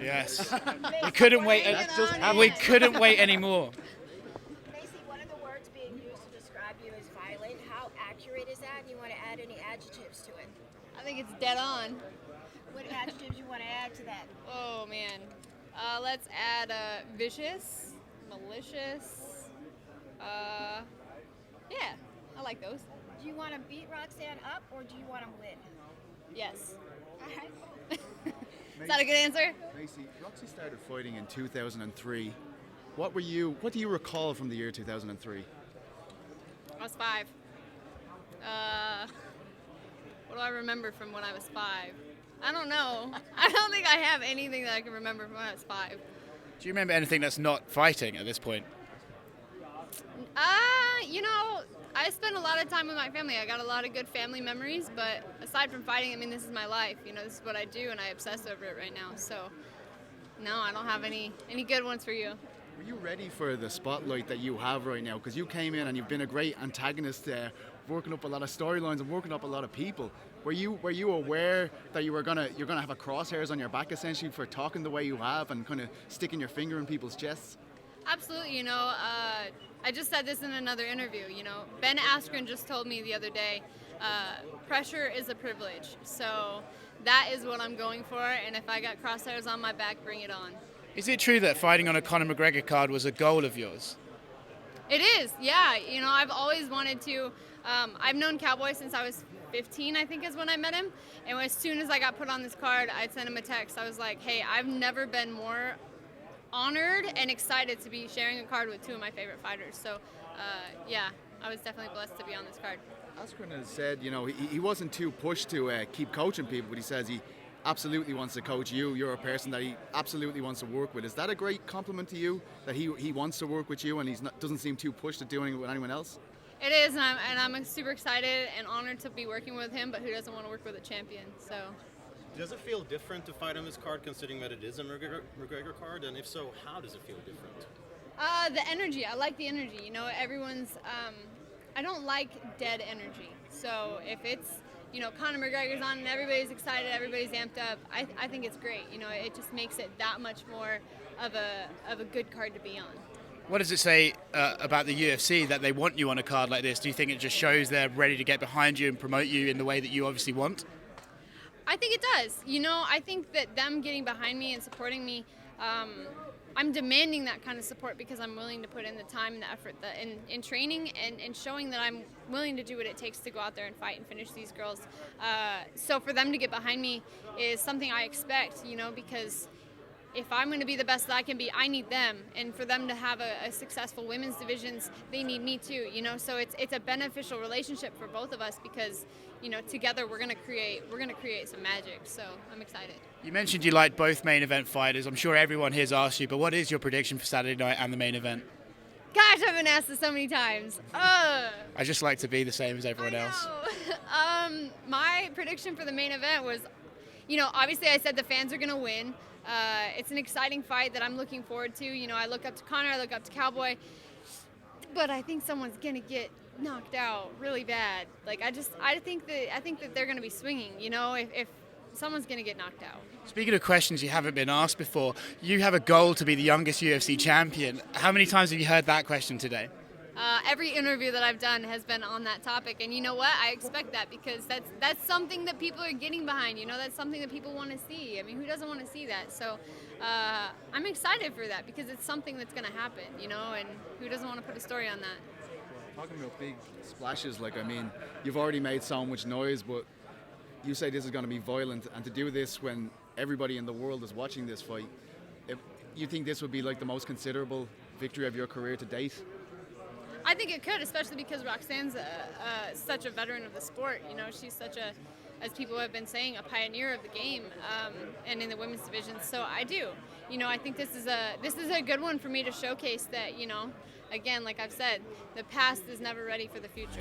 Yes. We couldn't wait. We couldn't wait anymore. Maycee, one of the words being used to describe you is violent. How accurate is that? Do you want to add any adjectives to it? I think it's dead on. What adjectives you want to add to that? Oh man. Let's add vicious, malicious. Yeah, I like those. Do you want to beat Roxanne up or do you want to win? Yes. All right. Is that a good answer? Maycee, Roxy started fighting in 2003. What do you recall from the year 2003? I was 5. What do I remember from when I was 5? I don't know. I don't think I have anything that I can remember from when I was 5. Do you remember anything that's not fighting at this point? I spend a lot of time with my family. I got a lot of good family memories, but aside from fighting, I mean, this is my life. This is what I do, and I obsess over it right now. So, no, I don't have any good ones for you. Were you ready for the spotlight that you have right now? Because you came in and you've been a great antagonist there, working up a lot of storylines and working up a lot of people. Were you aware that you're gonna have a crosshairs on your back essentially for talking the way you have and kind of sticking your finger in people's chests? Absolutely. I just said this in another interview. Ben Askren just told me the other day, pressure is a privilege. So that is what I'm going for. And if I got crosshairs on my back, bring it on. Is it true that fighting on a Conor McGregor card was a goal of yours? It is, yeah. I've always wanted to. I've known Cowboy since I was 15, I think is when I met him. And as soon as I got put on this card, I'd send him a text. I was like, hey, I've never been more honored and excited to be sharing a card with two of my favorite fighters. So, yeah, I was definitely blessed to be on this card. Askren has said, he wasn't too pushed to keep coaching people, but he says he absolutely wants to coach you. You're a person that he absolutely wants to work with. Is that a great compliment to you, that he wants to work with you and doesn't seem too pushed to doing it with anyone else? It is, and I'm super excited and honored to be working with him, but who doesn't want to work with a champion? So. Does it feel different to fight on this card, considering that it is a McGregor card? And if so, how does it feel different? The energy. I like the energy. Everyone's. I don't like dead energy. So if it's, Conor McGregor's on and everybody's excited, everybody's amped up, I think it's great. It just makes it that much more of a good card to be on. What does it say about the UFC that they want you on a card like this? Do you think it just shows they're ready to get behind you and promote you in the way that you obviously want? I think it does. I think that them getting behind me and supporting me, I'm demanding that kind of support because I'm willing to put in the time and the effort in training and showing that I'm willing to do what it takes to go out there and fight and finish these girls. So for them to get behind me is something I expect, because if I'm going to be the best that I can be, I need them. And for them to have a successful women's divisions, they need me too, So it's a beneficial relationship for both of us because, together we're going to create some magic. So I'm excited. You mentioned you like both main event fighters. I'm sure everyone here's asked you, but what is your prediction for Saturday night and the main event? Gosh, I've been asked this so many times. I just like to be the same as everyone else. My prediction for the main event was, obviously I said the fans are going to win. It's an exciting fight that I'm looking forward to. I look up to Conor, I look up to Cowboy, but I think someone's going to get knocked out really bad. I think that they're going to be swinging, if someone's going to get knocked out. Speaking of questions you haven't been asked before, you have a goal to be the youngest UFC champion. How many times have you heard that question today? Every interview that I've done has been on that topic, and you know what? I expect that because that's something that people are getting behind. That's something that people want to see. I mean, who doesn't want to see that? So I'm excited for that because it's something that's going to happen. And who doesn't want to put a story on that? Talking about big splashes, you've already made so much noise, but you say this is going to be violent, and to do this when everybody in the world is watching this fight, if you think this would be the most considerable victory of your career to date? I think it could, especially because Roxanne's such a veteran of the sport. She's such a, as people have been saying, a pioneer of the game, and in the women's division. So I do. I think this is a good one for me to showcase that. Again, like I've said, the past is never ready for the future.